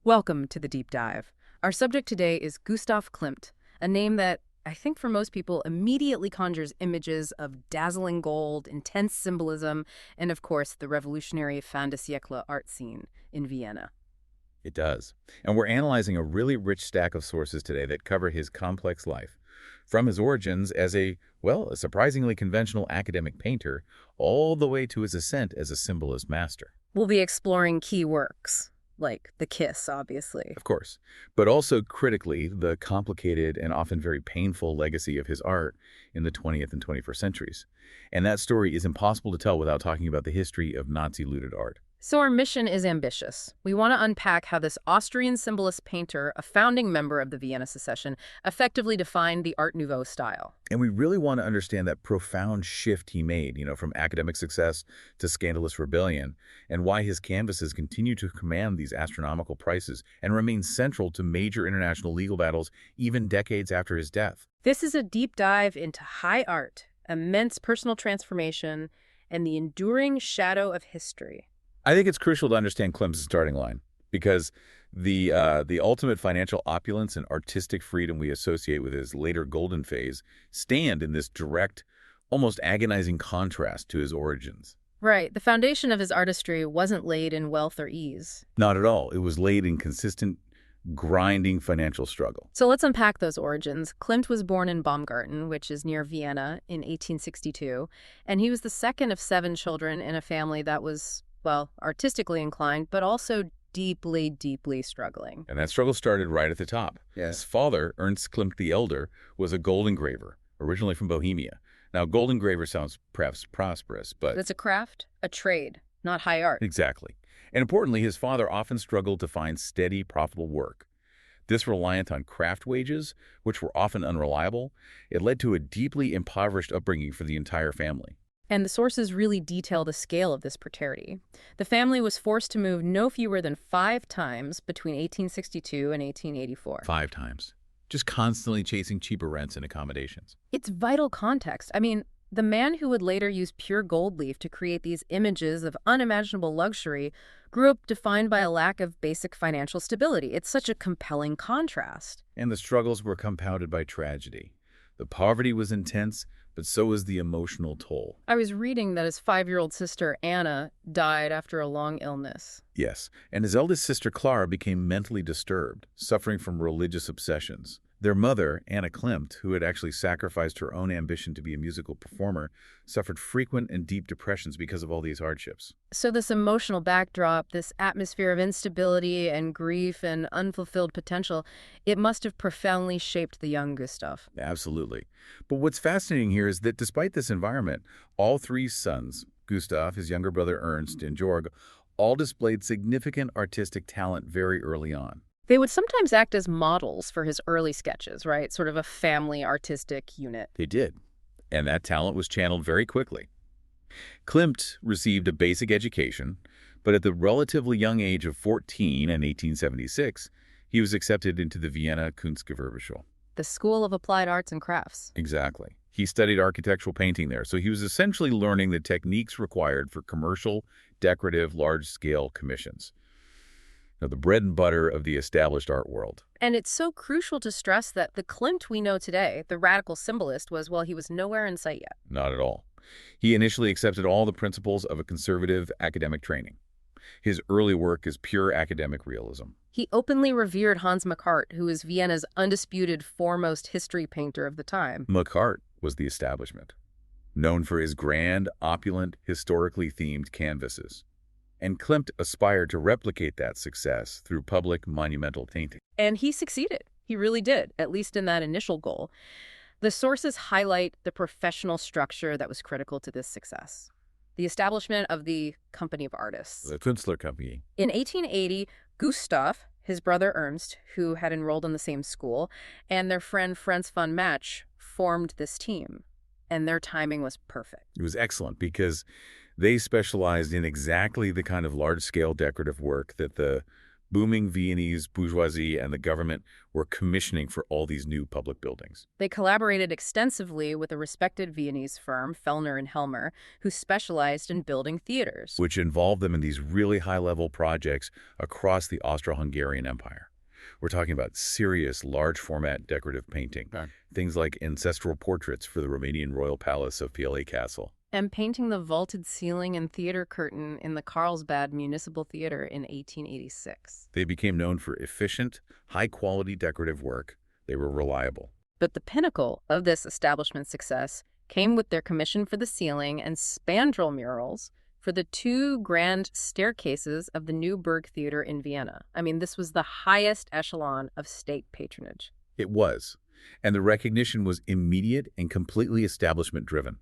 Welcome to the Deep Dive. Our subject today is Gustav Klimt, a name that I think for most people immediately conjures images of dazzling gold, intense symbolism, and of course the revolutionary fin de siècle art scene in Vienna. It does. And we're analyzing a really rich stack of sources today that cover his complex life. From his origins as a surprisingly conventional academic painter, all the way to his ascent as a symbolist master. We'll be exploring key works, like The Kiss, obviously. Of course, but also critically, the complicated and often very painful legacy of his art in the 20th and 21st centuries. And that story is impossible to tell without talking about the history of Nazi-looted art. So our mission is ambitious. We want to unpack how this Austrian symbolist painter, a founding member of the Vienna Secession, effectively defined the Art Nouveau style. And we really want to understand that profound shift he made, from academic success to scandalous rebellion, and why his canvases continue to command these astronomical prices and remain central to major international legal battles even decades after his death. This is a deep dive into high art, immense personal transformation, and the enduring shadow of history. I think it's crucial to understand Klimt's starting line because the ultimate financial opulence and artistic freedom we associate with his later golden phase stand in this direct, almost agonizing contrast to his origins. Right. The foundation of his artistry wasn't laid in wealth or ease. Not at all. It was laid in consistent, grinding financial struggle. So let's unpack those origins. Klimt was born in Baumgarten, which is near Vienna, in 1862, and he was the second of 7 children in a family that was, artistically inclined, but also deeply, deeply struggling. And that struggle started right at the top. Yes. His father, Ernst Klimt the Elder, was a gold engraver, originally from Bohemia. Now, gold engraver sounds perhaps prosperous, but... It's a craft, a trade, not high art. Exactly. And importantly, his father often struggled to find steady, profitable work. This reliant on craft wages, which were often unreliable, it led to a deeply impoverished upbringing for the entire family. And the sources really detail the scale of this precarity. The family was forced to move no fewer than 5 times between 1862 and 1884. 5 times. Just constantly chasing cheaper rents and accommodations. It's vital context. I mean, the man who would later use pure gold leaf to create these images of unimaginable luxury grew up defined by a lack of basic financial stability. It's such a compelling contrast. And the struggles were compounded by tragedy. The poverty was intense, but so was the emotional toll. I was reading that his 5-year-old sister, Anna, died after a long illness. Yes, and his eldest sister, Clara, became mentally disturbed, suffering from religious obsessions. Their mother, Anna Klimt, who had actually sacrificed her own ambition to be a musical performer, suffered frequent and deep depressions because of all these hardships. So this emotional backdrop, this atmosphere of instability and grief and unfulfilled potential, it must have profoundly shaped the young Gustav. Absolutely. But what's fascinating here is that despite this environment, all 3 sons, Gustav, his younger brother Ernst, and Georg, all displayed significant artistic talent very early on. They would sometimes act as models for his early sketches, right? Sort of a family artistic unit. They did, and that talent was channeled very quickly. Klimt received a basic education, but at the relatively young age of 14 in 1876, he was accepted into the Vienna Kunstgewerbeschule. The School of Applied Arts and Crafts. Exactly. He studied architectural painting there, so he was essentially learning the techniques required for commercial, decorative, large-scale commissions. The bread and butter of the established art world. And it's so crucial to stress that the Klimt we know today, the radical symbolist, he was nowhere in sight yet. Not at all. He initially accepted all the principles of a conservative academic training. His early work is pure academic realism. He openly revered Hans Makart, who is Vienna's undisputed foremost history painter of the time. Makart was the establishment, known for his grand, opulent, historically themed canvases. And Klimt aspired to replicate that success through public monumental painting. And he succeeded. He really did, at least in that initial goal. The sources highlight the professional structure that was critical to this success. The establishment of the Company of Artists. The Künstler Company. In 1880, Gustav, his brother Ernst, who had enrolled in the same school, and their friend Franz von Matsch formed this team. And their timing was perfect. It was excellent because they specialized in exactly the kind of large-scale decorative work that the Booming Viennese bourgeoisie and the government were commissioning for all these new public buildings, They collaborated extensively with a respected Viennese firm, Fellner and Helmer, who specialized in building theaters. which involved them in these really high-level projects across the Austro-Hungarian Empire. We're talking about serious, large-format decorative painting, things like ancestral portraits for the Romanian royal palace of PLA Castle. And painting the vaulted ceiling and theater curtain in the Carlsbad Municipal Theater in 1886. They became known for efficient, high-quality decorative work. They were reliable. But the pinnacle of this establishment success came with their commission for the ceiling and spandrel murals for the two grand staircases of the new Burg Theater in Vienna. I mean, this was the highest echelon of state patronage. It was, and the recognition was immediate and completely establishment-driven.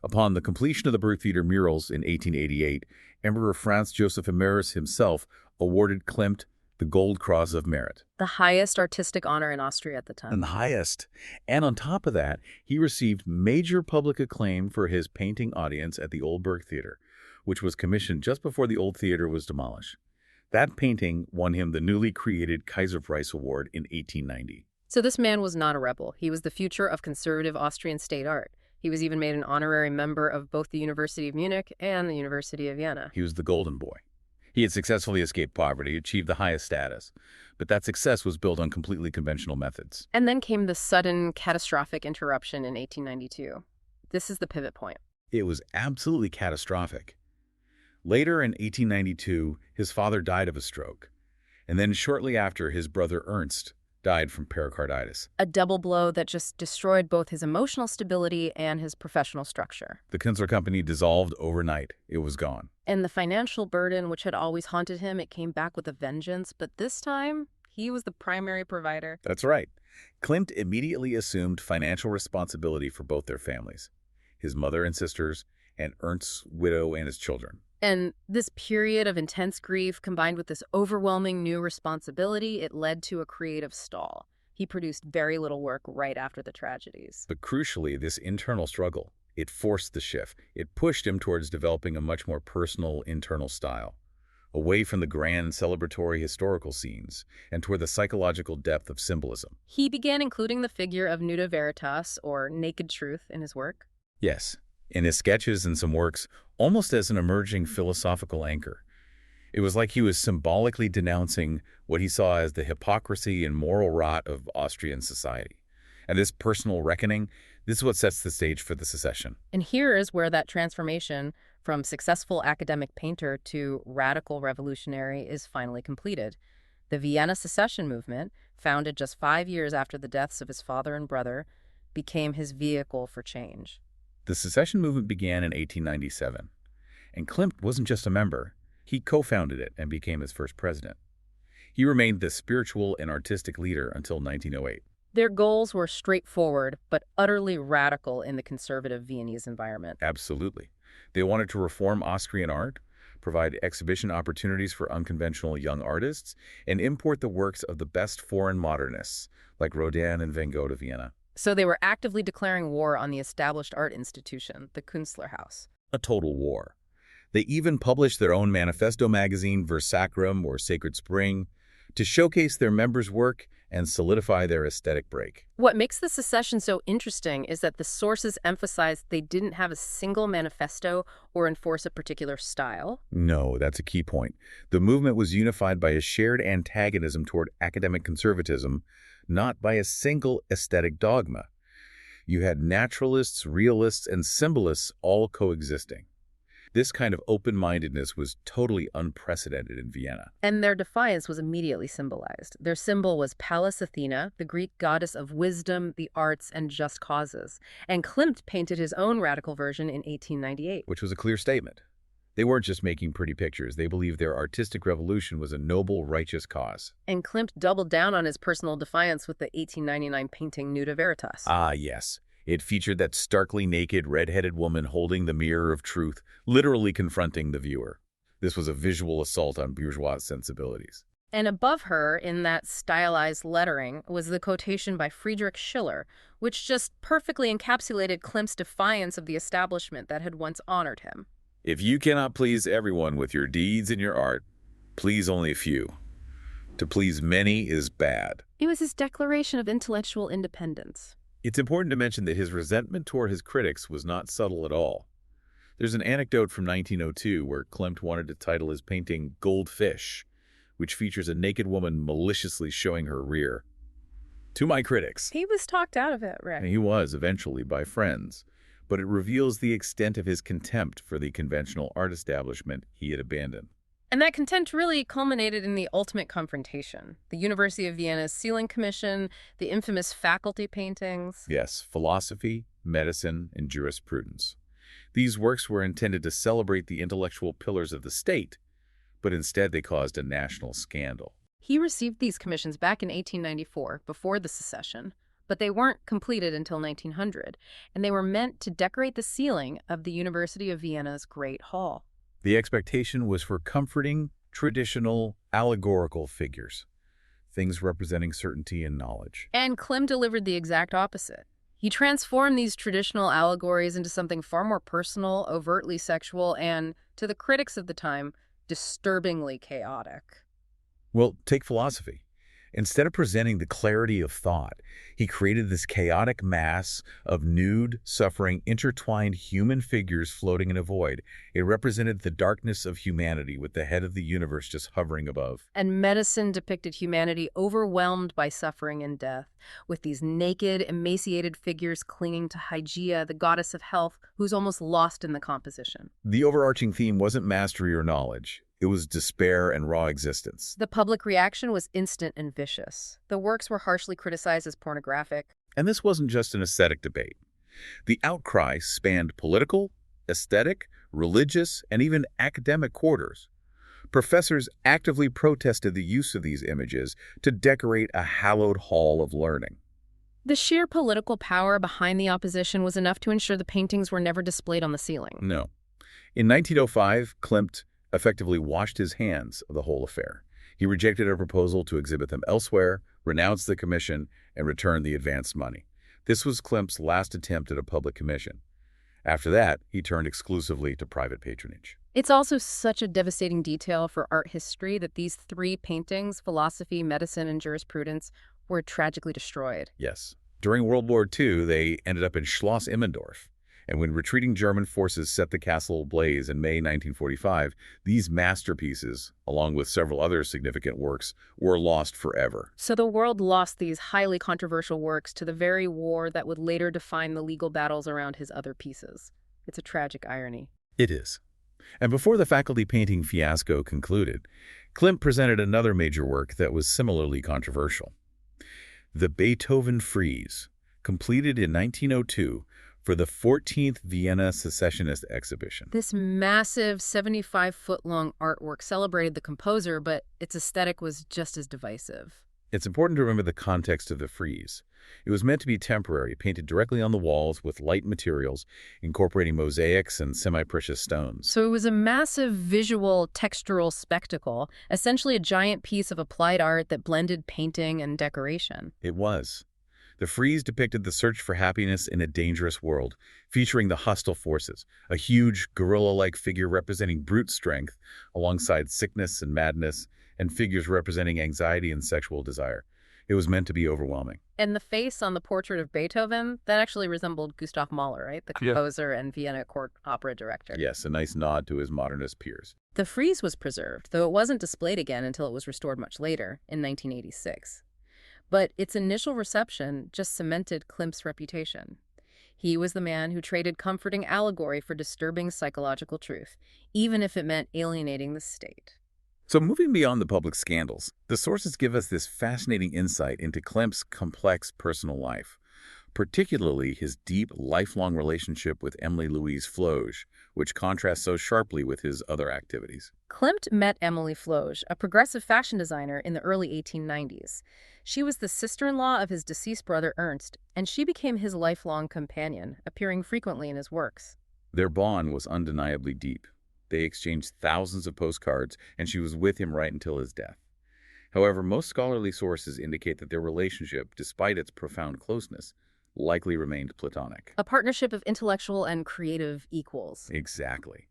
Upon the completion of the Burg Theater murals in 1888, Emperor Franz Joseph Emeritus himself awarded Klimt the Gold Cross of Merit. The highest artistic honor in Austria at the time. And the highest. And on top of that, he received major public acclaim for his painting audience at the Old Burg Theater, which was commissioned just before the old theater was demolished. That painting won him the newly created Kaiserpreis Award in 1890. So this man was not a rebel. He was the future of conservative Austrian state art. He was even made an honorary member of both the University of Munich and the University of Vienna. He was the golden boy. He had successfully escaped poverty, achieved the highest status, but that success was built on completely conventional methods. And then came the sudden, catastrophic interruption in 1892. This is the pivot point. It was absolutely catastrophic. Later in 1892, his father died of a stroke, and then shortly after, his brother Ernst died from pericarditis. A double blow that just destroyed both his emotional stability and his professional structure. The Künstler Company dissolved overnight. It was gone. And the financial burden, which had always haunted him, it came back with a vengeance, but this time, he was the primary provider. That's right. Klimt immediately assumed financial responsibility for both their families, his mother and sisters, and Ernst's widow and his children. And this period of intense grief, combined with this overwhelming new responsibility, it led to a creative stall. He produced very little work right after the tragedies. But crucially, this internal struggle, it forced the shift. It pushed him towards developing a much more personal internal style, away from the grand celebratory historical scenes and toward the psychological depth of symbolism. He began including the figure of nuda veritas, or naked truth, in his work. Yes, in his sketches and some works, almost as an emerging philosophical anchor. It was like he was symbolically denouncing what he saw as the hypocrisy and moral rot of Austrian society. And this personal reckoning, this is what sets the stage for the secession. And here is where that transformation from successful academic painter to radical revolutionary is finally completed. The Vienna Secession movement, founded just 5 years after the deaths of his father and brother, became his vehicle for change. The secession movement began in 1897, and Klimt wasn't just a member. He co-founded it and became its first president. He remained the spiritual and artistic leader until 1908. Their goals were straightforward, but utterly radical in the conservative Viennese environment. Absolutely. They wanted to reform Austrian art, provide exhibition opportunities for unconventional young artists, and import the works of the best foreign modernists, like Rodin and Van Gogh to Vienna. So they were actively declaring war on the established art institution, the Künstlerhaus. A total war. They even published their own manifesto magazine, Versacrum or Sacred Spring, to showcase their members' work and solidify their aesthetic break. What makes the secession so interesting is that the sources emphasized they didn't have a single manifesto or enforce a particular style. No, that's a key point. The movement was unified by a shared antagonism toward academic conservatism, not by a single aesthetic dogma. You had naturalists, realists, and symbolists all coexisting. This kind of open-mindedness was totally unprecedented in Vienna. And their defiance was immediately symbolized. Their symbol was Pallas Athena, the Greek goddess of wisdom, the arts, and just causes. And Klimt painted his own radical version in 1898. Which was a clear statement. They weren't just making pretty pictures. They believed their artistic revolution was a noble, righteous cause. And Klimt doubled down on his personal defiance with the 1899 painting Nuda Veritas. Ah, yes. It featured that starkly naked, red-headed woman holding the mirror of truth, literally confronting the viewer. This was a visual assault on bourgeois sensibilities. And above her, in that stylized lettering, was the quotation by Friedrich Schiller, which just perfectly encapsulated Klimt's defiance of the establishment that had once honored him. If you cannot please everyone with your deeds and your art, please only a few. To please many is bad. It was his declaration of intellectual independence. It's important to mention that his resentment toward his critics was not subtle at all. There's an anecdote from 1902 where Klimt wanted to title his painting Goldfish, which features a naked woman maliciously showing her rear. To my critics. He was talked out of it, And Rick. he was, eventually, by friends. But it reveals the extent of his contempt for the conventional art establishment he had abandoned. And that contempt really culminated in the ultimate confrontation. The University of Vienna's Ceiling Commission, the infamous faculty paintings. Yes, philosophy, medicine, and jurisprudence. These works were intended to celebrate the intellectual pillars of the state, but instead they caused a national scandal. He received these commissions back in 1894, before the secession, but they weren't completed until 1900, and they were meant to decorate the ceiling of the University of Vienna's Great Hall. The expectation was for comforting, traditional, allegorical figures, things representing certainty and knowledge. And Klimt delivered the exact opposite. He transformed these traditional allegories into something far more personal, overtly sexual, and, to the critics of the time, disturbingly chaotic. Well, take philosophy. Instead of presenting the clarity of thought, he created this chaotic mass of nude, suffering, intertwined human figures floating in a void. It represented the darkness of humanity, with the head of the universe just hovering above. And medicine depicted humanity overwhelmed by suffering and death, with these naked, emaciated figures clinging to Hygeia, the goddess of health, who's almost lost in the composition. The overarching theme wasn't mastery or knowledge. It was despair and raw existence. The public reaction was instant and vicious. The works were harshly criticized as pornographic. And this wasn't just an aesthetic debate. The outcry spanned political, aesthetic, religious, and even academic quarters. Professors actively protested the use of these images to decorate a hallowed hall of learning. The sheer political power behind the opposition was enough to ensure the paintings were never displayed on the ceiling. No. In 1905, Klimt effectively washed his hands of the whole affair. He rejected a proposal to exhibit them elsewhere, renounced the commission, and returned the advanced money. This was Klimt's last attempt at a public commission. After that, he turned exclusively to private patronage. It's also such a devastating detail for art history that these three paintings, philosophy, medicine, and jurisprudence, were tragically destroyed. Yes. During World War II, they ended up in Schloss Immendorf. And when retreating German forces set the castle ablaze in May 1945, these masterpieces, along with several other significant works, were lost forever. So the world lost these highly controversial works to the very war that would later define the legal battles around his other pieces. It's a tragic irony. It is. And before the faculty painting fiasco concluded, Klimt presented another major work that was similarly controversial. The Beethoven Frieze, completed in 1902, for the 14th Vienna Secessionist exhibition. This massive 75-foot-long artwork celebrated the composer, but its aesthetic was just as divisive. It's important to remember the context of the frieze. It was meant to be temporary, painted directly on the walls with light materials, incorporating mosaics and semi-precious stones. So it was a massive visual, textural spectacle, essentially a giant piece of applied art that blended painting and decoration. It was. The frieze depicted the search for happiness in a dangerous world, featuring the hostile forces, a huge, gorilla-like figure representing brute strength, alongside sickness and madness, and figures representing anxiety and sexual desire. It was meant to be overwhelming. And the face on the portrait of Beethoven, that actually resembled Gustav Mahler, right? The composer and Vienna court opera director. Yes, a nice nod to his modernist peers. The frieze was preserved, though it wasn't displayed again until it was restored much later, in 1986. But its initial reception just cemented Klimt's reputation. He was the man who traded comforting allegory for disturbing psychological truth, even if it meant alienating the state. So moving beyond the public scandals, the sources give us this fascinating insight into Klimt's complex personal life, particularly his deep, lifelong relationship with Emily Louise Floge, which contrasts so sharply with his other activities. Klimt met Emily Floge, a progressive fashion designer, in the early 1890s. She was the sister-in-law of his deceased brother Ernst, and she became his lifelong companion, appearing frequently in his works. Their bond was undeniably deep. They exchanged thousands of postcards, and she was with him right until his death. However, most scholarly sources indicate that their relationship, despite its profound closeness, likely remained platonic. A partnership of intellectual and creative equals. Exactly.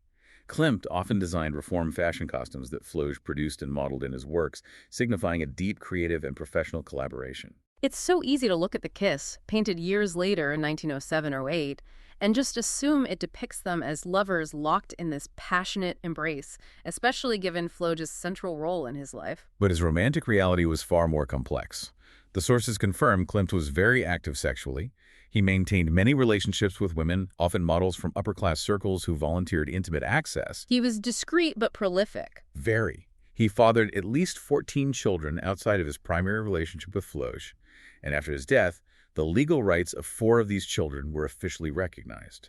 Klimt often designed reform fashion costumes that Floge produced and modeled in his works, signifying a deep creative and professional collaboration. It's so easy to look at the kiss, painted years later in 1907 or 8, and just assume it depicts them as lovers locked in this passionate embrace, especially given Floge's central role in his life. But his romantic reality was far more complex. The sources confirm Klimt was very active sexually. He maintained many relationships with women, often models from upper-class circles who volunteered intimate access. He was discreet but prolific. Very. He fathered at least 14 children outside of his primary relationship with Floge, and after his death, the legal rights of 4 of these children were officially recognized.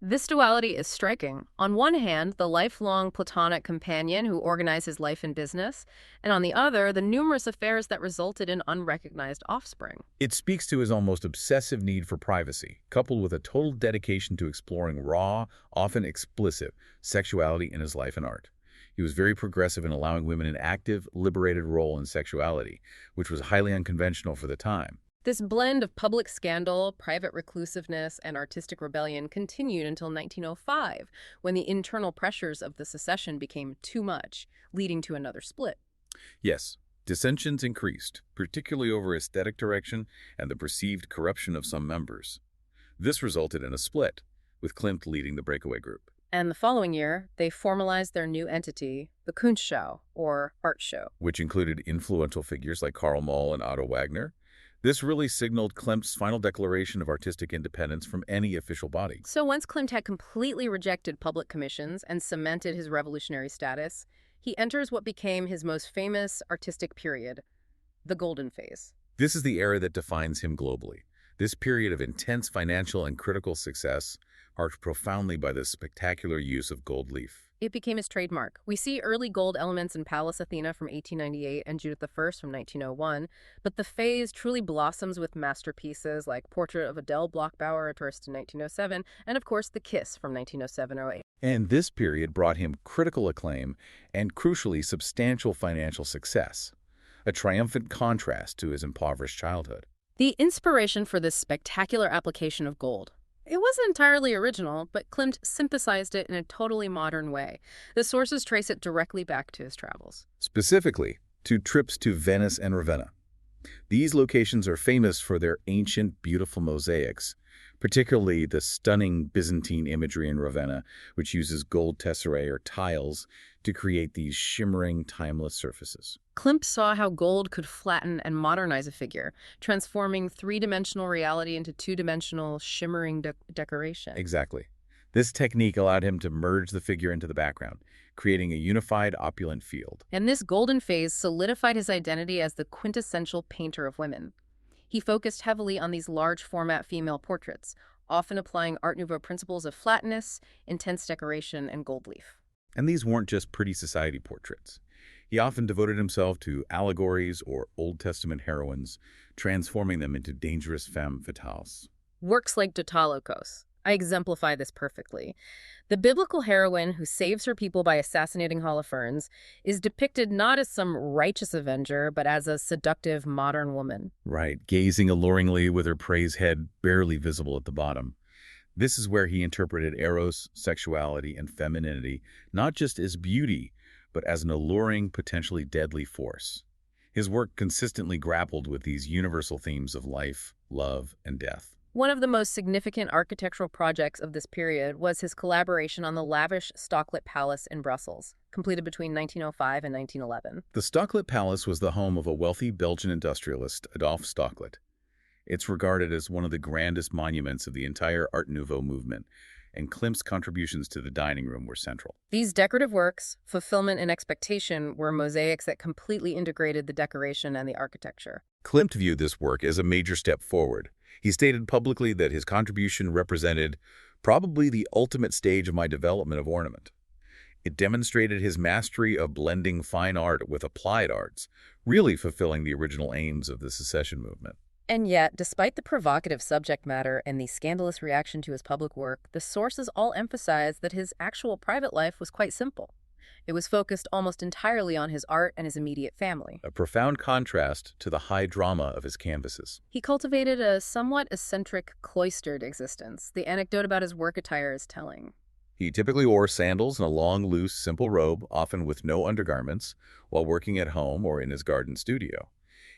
This duality is striking. On one hand, the lifelong platonic companion who organized his life and business, and on the other, the numerous affairs that resulted in unrecognized offspring. It speaks to his almost obsessive need for privacy, coupled with a total dedication to exploring raw, often explicit, sexuality in his life and art. He was very progressive in allowing women an active, liberated role in sexuality, which was highly unconventional for the time. This blend of public scandal, private reclusiveness, and artistic rebellion continued until 1905, when the internal pressures of the secession became too much, leading to another split. Yes, dissensions increased, particularly over aesthetic direction and the perceived corruption of some members. This resulted in a split, with Klimt leading the breakaway group. And the following year, they formalized their new entity, the Kunstschau, or art show, which included influential figures like Karl Moll and Otto Wagner. This really signaled Klimt's final declaration of artistic independence from any official body. So once Klimt had completely rejected public commissions and cemented his revolutionary status, he enters what became his most famous artistic period, the Golden Phase. This is the era that defines him globally. This period of intense financial and critical success, marked profoundly by the spectacular use of gold leaf. It became his trademark. We see early gold elements in Pallas Athena from 1898 and Judith I from 1901, but the phase truly blossoms with masterpieces like Portrait of Adele Bloch-Bauer, a tourist in 1907, and of course The Kiss from 1907-08. And this period brought him critical acclaim and, crucially, substantial financial success, a triumphant contrast to his impoverished childhood. The inspiration for this spectacular application of gold. It wasn't entirely original, but Klimt synthesized it in a totally modern way. The sources trace it directly back to his travels. Specifically, to trips to Venice and Ravenna. These locations are famous for their ancient, beautiful mosaics, particularly the stunning Byzantine imagery in Ravenna, which uses gold tesserae or tiles to create these shimmering, timeless surfaces. Klimt saw how gold could flatten and modernize a figure, transforming three-dimensional reality into two-dimensional shimmering decoration. Exactly. This technique allowed him to merge the figure into the background, creating a unified, opulent field. And this golden phase solidified his identity as the quintessential painter of women. He focused heavily on these large-format female portraits, often applying Art Nouveau principles of flatness, intense decoration, and gold leaf. And these weren't just pretty society portraits. He often devoted himself to allegories or Old Testament heroines, transforming them into dangerous femme fatales. Works like Deutalokos. I exemplify this perfectly. The biblical heroine who saves her people by assassinating Holofernes is depicted not as some righteous avenger, but as a seductive modern woman. Right, gazing alluringly with her prey's head barely visible at the bottom. This is where he interpreted eros, sexuality, and femininity, not just as beauty, but as an alluring, potentially deadly force. His work consistently grappled with these universal themes of life, love, and death. One of the most significant architectural projects of this period was his collaboration on the lavish Stocklit Palace in Brussels, completed between 1905 and 1911. The Stocklit Palace was the home of a wealthy Belgian industrialist, Adolphe Stocklit. It's regarded as one of the grandest monuments of the entire Art Nouveau movement, and Klimt's contributions to the dining room were central. These decorative works, fulfillment and expectation, were mosaics that completely integrated the decoration and the architecture. Klimt viewed this work as a major step forward. He stated publicly that his contribution represented probably the ultimate stage of my development of ornament. It demonstrated his mastery of blending fine art with applied arts, really fulfilling the original aims of the secession movement. And yet, despite the provocative subject matter and the scandalous reaction to his public work, the sources all emphasize that his actual private life was quite simple. It was focused almost entirely on his art and his immediate family. A profound contrast to the high drama of his canvases. He cultivated a somewhat eccentric, cloistered existence. The anecdote about his work attire is telling. He typically wore sandals and a long, loose, simple robe, often with no undergarments, while working at home or in his garden studio.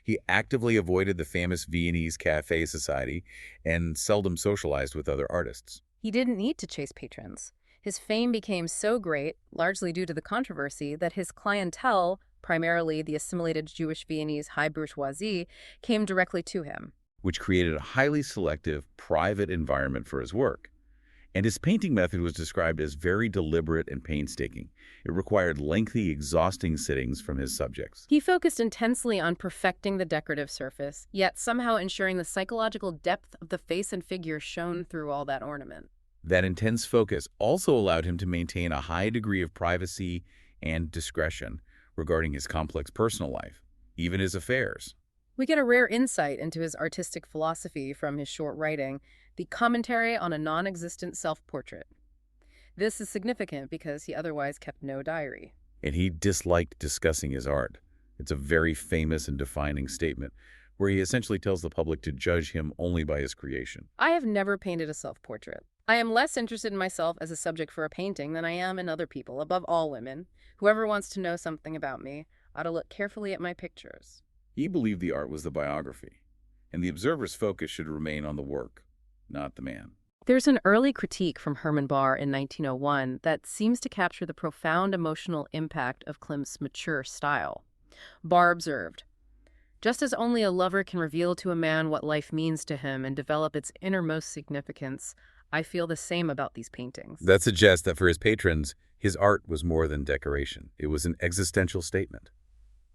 He actively avoided the famous Viennese cafe society and seldom socialized with other artists. He didn't need to chase patrons. His fame became so great, largely due to the controversy, that his clientele, primarily the assimilated Jewish Viennese high bourgeoisie, came directly to him. Which created a highly selective, private environment for his work. And his painting method was described as very deliberate and painstaking. It required lengthy, exhausting sittings from his subjects. He focused intensely on perfecting the decorative surface, yet somehow ensuring the psychological depth of the face and figure shone through all that ornament. That intense focus also allowed him to maintain a high degree of privacy and discretion regarding his complex personal life, even his affairs. We get a rare insight into his artistic philosophy from his short writing, the commentary on a non-existent self-portrait. This is significant because he otherwise kept no diary. And he disliked discussing his art. It's a very famous and defining statement, where he essentially tells the public to judge him only by his creation. I have never painted a self-portrait. I am less interested in myself as a subject for a painting than I am in other people, above all women. Whoever wants to know something about me ought to look carefully at my pictures. He believed the art was the biography, and the observer's focus should remain on the work, not the man. There's an early critique from Hermann Bahr in 1901 that seems to capture the profound emotional impact of Klimt's mature style. Bahr observed, "Just as only a lover can reveal to a man what life means to him and develop its innermost significance, I feel the same about these paintings." That suggests that for his patrons, his art was more than decoration. It was an existential statement.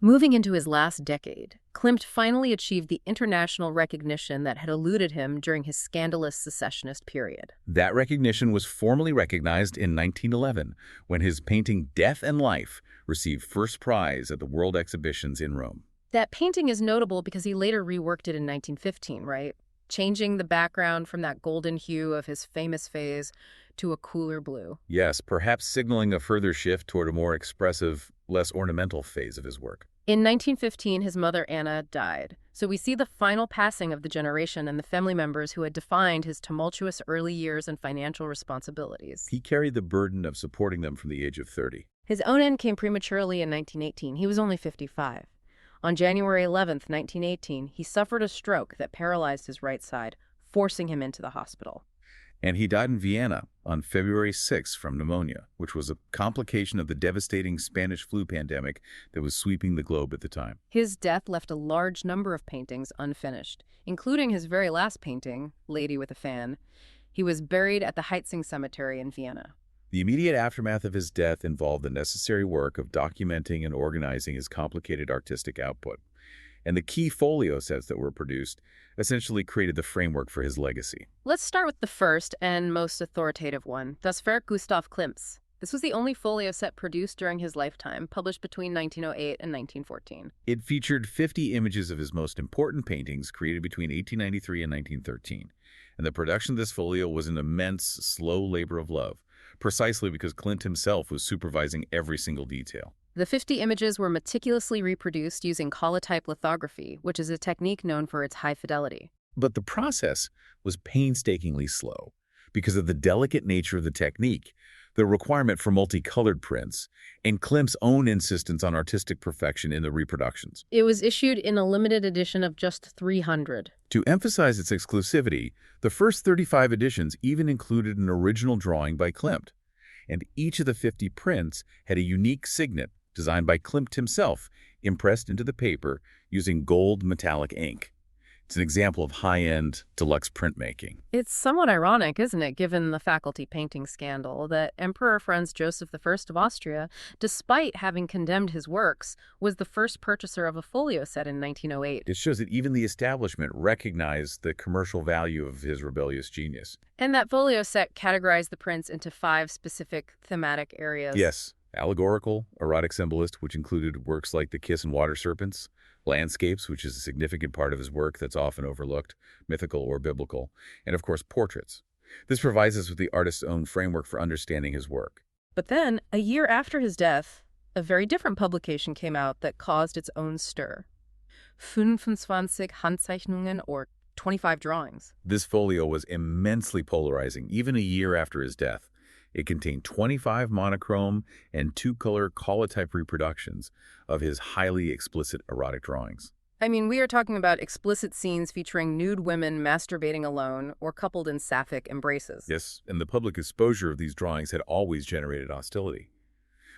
Moving into his last decade, Klimt finally achieved the international recognition that had eluded him during his scandalous secessionist period. That recognition was formally recognized in 1911 when his painting Death and Life received first prize at the World Exhibitions in Rome. That painting is notable because he later reworked it in 1915, right? Changing the background from that golden hue of his famous phase to a cooler blue. Yes, perhaps signaling a further shift toward a more expressive, less ornamental phase of his work. In 1915, his mother, Anna, died, so we see the final passing of the generation and the family members who had defined his tumultuous early years and financial responsibilities. He carried the burden of supporting them from the age of 30. His own end came prematurely in 1918. He was only 55. On January 11, 1918, he suffered a stroke that paralyzed his right side, forcing him into the hospital. And he died in Vienna on February 6 from pneumonia, which was a complication of the devastating Spanish flu pandemic that was sweeping the globe at the time. His death left a large number of paintings unfinished, including his very last painting, Lady with a Fan. He was buried at the Heitzing Cemetery in Vienna. The immediate aftermath of his death involved the necessary work of documenting and organizing his complicated artistic output. And the key folio sets that were produced essentially created the framework for his legacy. Let's start with the first and most authoritative one, Das Werk Gustav Klimts. This was the only folio set produced during his lifetime, published between 1908 and 1914. It featured 50 images of his most important paintings created between 1893 and 1913. And the production of this folio was an immense, slow labor of love, precisely because Klimt himself was supervising every single detail. The 50 images were meticulously reproduced using collotype lithography, which is a technique known for its high fidelity. But the process was painstakingly slow because of the delicate nature of the technique, the requirement for multicolored prints, and Klimt's own insistence on artistic perfection in the reproductions. It was issued in a limited edition of just 300. To emphasize its exclusivity, the first 35 editions even included an original drawing by Klimt, and each of the 50 prints had a unique signet designed by Klimt himself, impressed into the paper using gold metallic ink. It's an example of high-end, deluxe printmaking. It's somewhat ironic, isn't it, given the faculty painting scandal, that Emperor Franz Joseph I of Austria, despite having condemned his works, was the first purchaser of a folio set in 1908. It shows that even the establishment recognized the commercial value of his rebellious genius. And that folio set categorized the prints into 5 specific thematic areas. Yes, allegorical, erotic symbolist, which included works like The Kiss and Water Serpents, landscapes, which is a significant part of his work that's often overlooked, mythical or biblical, and of course portraits. This provides us with the artist's own framework for understanding his work. But then, a year after his death, a very different publication came out that caused its own stir. 25 Handzeichnungen, or 25 drawings. This folio was immensely polarizing, even a year after his death. It contained 25 monochrome and two-color collotype reproductions of his highly explicit erotic drawings. I mean, we are talking about explicit scenes featuring nude women masturbating alone or coupled in sapphic embraces. Yes, and the public exposure of these drawings had always generated hostility.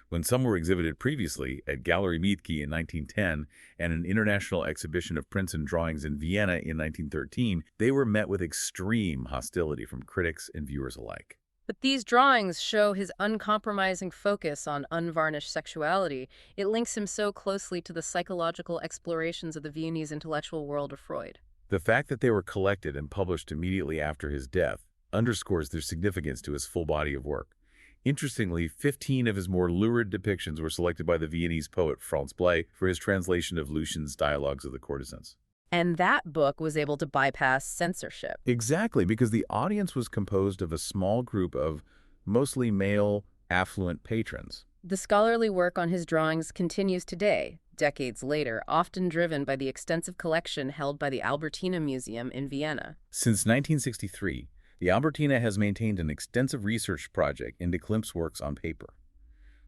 When some were exhibited previously at Gallery Mietke in 1910 and an international exhibition of prints and drawings in Vienna in 1913, they were met with extreme hostility from critics and viewers alike. But these drawings show his uncompromising focus on unvarnished sexuality. It links him so closely to the psychological explorations of the Viennese intellectual world of Freud. The fact that they were collected and published immediately after his death underscores their significance to his full body of work. Interestingly, 15 of his more lurid depictions were selected by the Viennese poet Franz Blei for his translation of Lucian's Dialogues of the Courtesans. And that book was able to bypass censorship. Exactly, because the audience was composed of a small group of mostly male, affluent patrons. The scholarly work on his drawings continues today, decades later, often driven by the extensive collection held by the Albertina Museum in Vienna. Since 1963, the Albertina has maintained an extensive research project into Klimt's works on paper.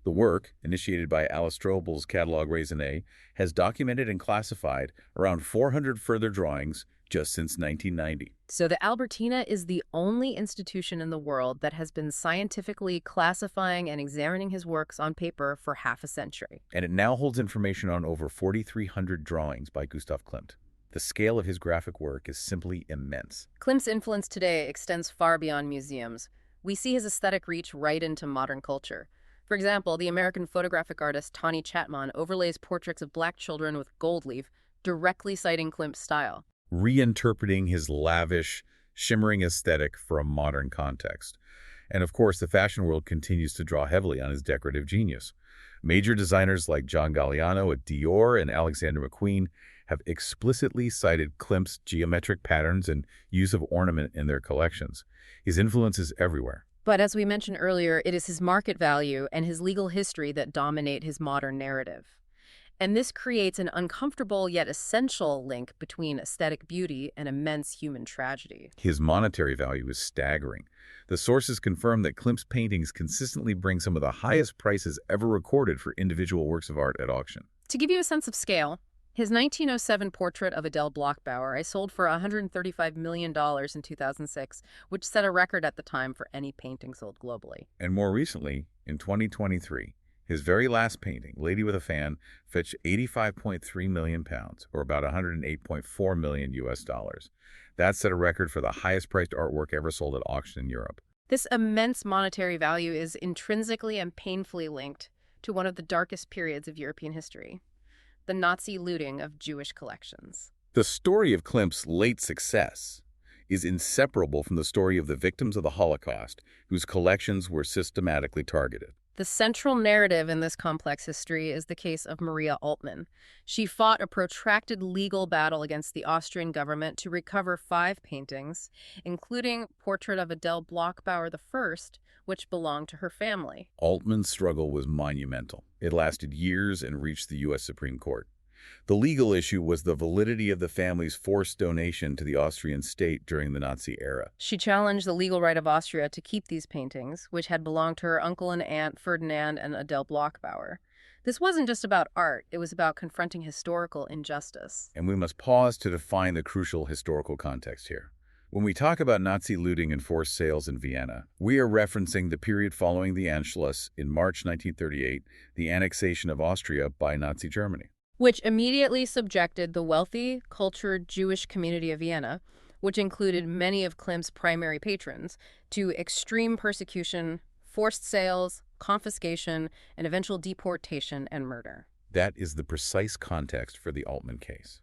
The work, initiated by Alice Strobel's catalog Raisonné, has documented and classified around 400 further drawings just since 1990. So the Albertina is the only institution in the world that has been scientifically classifying and examining his works on paper for half a century. And it now holds information on over 4,300 drawings by Gustav Klimt. The scale of his graphic work is simply immense. Klimt's influence today extends far beyond museums. We see his aesthetic reach right into modern culture. For example, the American photographic artist Tawny Chatmon overlays portraits of black children with gold leaf, directly citing Klimt's style, reinterpreting his lavish, shimmering aesthetic for a modern context. And of course, the fashion world continues to draw heavily on his decorative genius. Major designers like John Galliano at Dior and Alexander McQueen have explicitly cited Klimt's geometric patterns and use of ornament in their collections. His influence is everywhere. But as we mentioned earlier, it is his market value and his legal history that dominate his modern narrative. And this creates an uncomfortable yet essential link between aesthetic beauty and immense human tragedy. His monetary value is staggering. The sources confirm that Klimt's paintings consistently bring some of the highest prices ever recorded for individual works of art at auction. To give you a sense of scale, his 1907 portrait of Adele Bloch-Bauer I sold for $135 million in 2006, which set a record at the time for any painting sold globally. And more recently, in 2023, his very last painting, Lady with a Fan, fetched 85.3 million pounds, or about 108.4 million US dollars. That set a record for the highest priced artwork ever sold at auction in Europe. This immense monetary value is intrinsically and painfully linked to one of the darkest periods of European history, the Nazi looting of Jewish collections. The story of Klimt's late success is inseparable from the story of the victims of the Holocaust, whose collections were systematically targeted. The central narrative in this complex history is the case of Maria Altmann. She fought a protracted legal battle against the Austrian government to recover 5 paintings, including Portrait of Adele Bloch-Bauer I, which belonged to her family. Altmann's struggle was monumental. It lasted years and reached the U.S. Supreme Court. The legal issue was the validity of the family's forced donation to the Austrian state during the Nazi era. She challenged the legal right of Austria to keep these paintings, which had belonged to her uncle and aunt Ferdinand and Adele Bloch-Bauer. This wasn't just about art, it was about confronting historical injustice. And we must pause to define the crucial historical context here. When we talk about Nazi looting and forced sales in Vienna, we are referencing the period following the Anschluss in March 1938, the annexation of Austria by Nazi Germany, which immediately subjected the wealthy, cultured Jewish community of Vienna, which included many of Klimt's primary patrons, to extreme persecution, forced sales, confiscation, and eventual deportation and murder. That is the precise context for the Altmann case.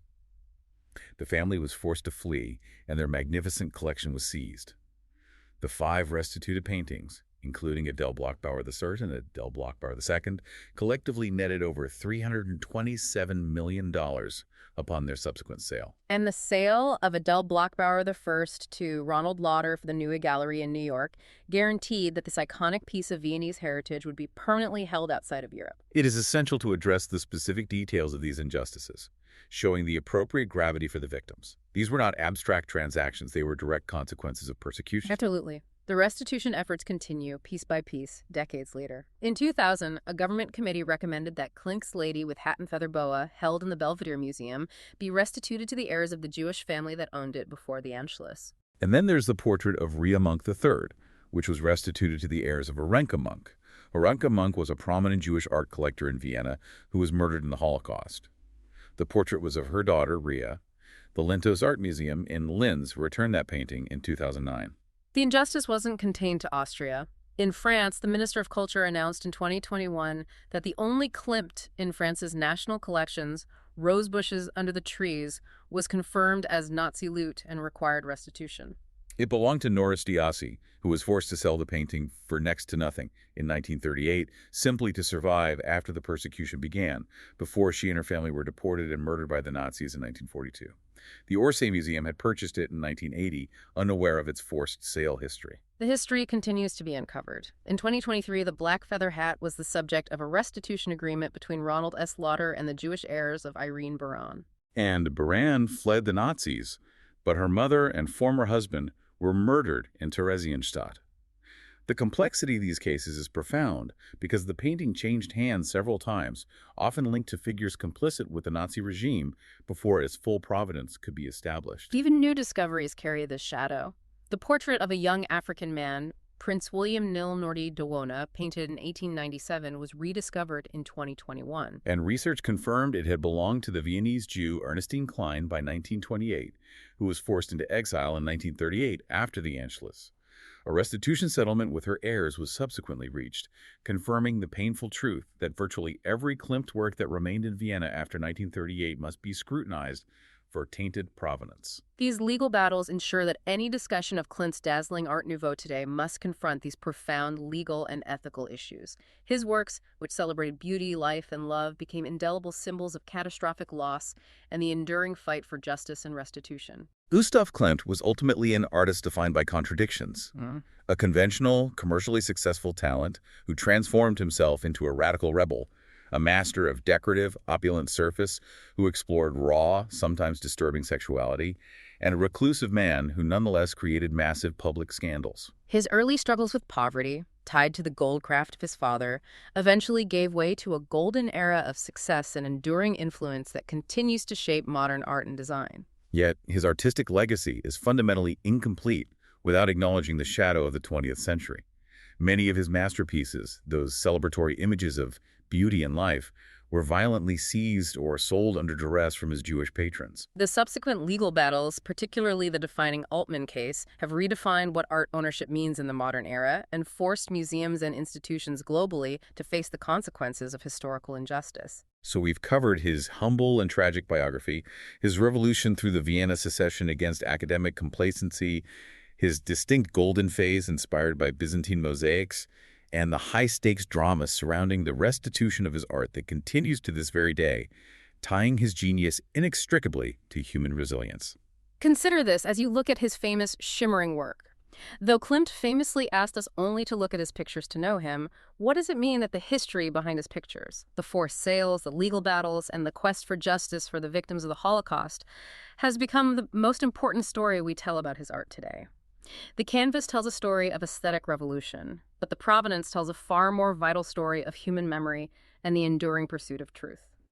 The family was forced to flee, and their magnificent collection was seized. The 5 restituted paintings, including Adele Bloch-Bauer I and Adele Bloch-Bauer II, collectively netted over $327 million upon their subsequent sale. And the sale of Adele Bloch-Bauer I to Ronald Lauder for the Neue Gallery in New York guaranteed that this iconic piece of Viennese heritage would be permanently held outside of Europe. It is essential to address the specific details of these injustices, showing the appropriate gravity for the victims. These were not abstract transactions, they were direct consequences of persecution. Absolutely. The restitution efforts continue, piece by piece, decades later. In 2000, a government committee recommended that Klimt's lady with hat and feather boa, held in the Belvedere Museum, be restituted to the heirs of the Jewish family that owned it before the Anschluss. And then there's the portrait of Ria Monk III, which was restituted to the heirs of Orenka Monk. Orenka Monk was a prominent Jewish art collector in Vienna who was murdered in the Holocaust. The portrait was of her daughter, Ria. The Lintos Art Museum in Linz returned that painting in 2009. The injustice wasn't contained to Austria. In France, the Minister of Culture announced in 2021 that the only Klimt in France's national collections, Rose Bushes Under the Trees, was confirmed as Nazi loot and required restitution. It belonged to Norris Diassi, who was forced to sell the painting for next to nothing in 1938, simply to survive after the persecution began, before she and her family were deported and murdered by the Nazis in 1942. The Orsay Museum had purchased it in 1980, unaware of its forced sale history. The history continues to be uncovered. In 2023, the black feather hat was the subject of a restitution agreement between Ronald S. Lauder and the Jewish heirs of Irene Baran. And Baran fled the Nazis, but her mother and former husband were murdered in Theresienstadt. The complexity of these cases is profound because the painting changed hands several times, often linked to figures complicit with the Nazi regime before its full provenance could be established. Even new discoveries carry this shadow. The portrait of a young African man, Prince William Nil Nordi Dawona, painted in 1897, was rediscovered in 2021. And research confirmed it had belonged to the Viennese Jew Ernestine Klein by 1928, who was forced into exile in 1938 after the Anschluss. A restitution settlement with her heirs was subsequently reached, confirming the painful truth that virtually every Klimt work that remained in Vienna after 1938 must be scrutinized for tainted provenance. These legal battles ensure that any discussion of Klimt's dazzling Art Nouveau today must confront these profound legal and ethical issues. His works, which celebrated beauty, life, and love, became indelible symbols of catastrophic loss and the enduring fight for justice and restitution. Gustav Klimt was ultimately an artist defined by contradictions. A conventional, commercially successful talent who transformed himself into a radical rebel, a master of decorative, opulent surface who explored raw, sometimes disturbing sexuality, and a reclusive man who nonetheless created massive public scandals. His early struggles with poverty, tied to the gold craft of his father, eventually gave way to a golden era of success and enduring influence that continues to shape modern art and design. Yet, his artistic legacy is fundamentally incomplete without acknowledging the shadow of the 20th century. Many of his masterpieces, those celebratory images of beauty and life, were violently seized or sold under duress from his Jewish patrons. The subsequent legal battles, particularly the defining Altman case, have redefined what art ownership means in the modern era and forced museums and institutions globally to face the consequences of historical injustice. So we've covered his humble and tragic biography, his revolution through the Vienna Secession against academic complacency, his distinct golden phase inspired by Byzantine mosaics, and the high-stakes drama surrounding the restitution of his art that continues to this very day, tying his genius inextricably to human resilience. Consider this as you look at his famous shimmering work. Though Klimt famously asked us only to look at his pictures to know him, what does it mean that the history behind his pictures, the forced sales, the legal battles, and the quest for justice for the victims of the Holocaust, has become the most important story we tell about his art today? The canvas tells a story of aesthetic revolution, but the provenance tells a far more vital story of human memory and the enduring pursuit of truth.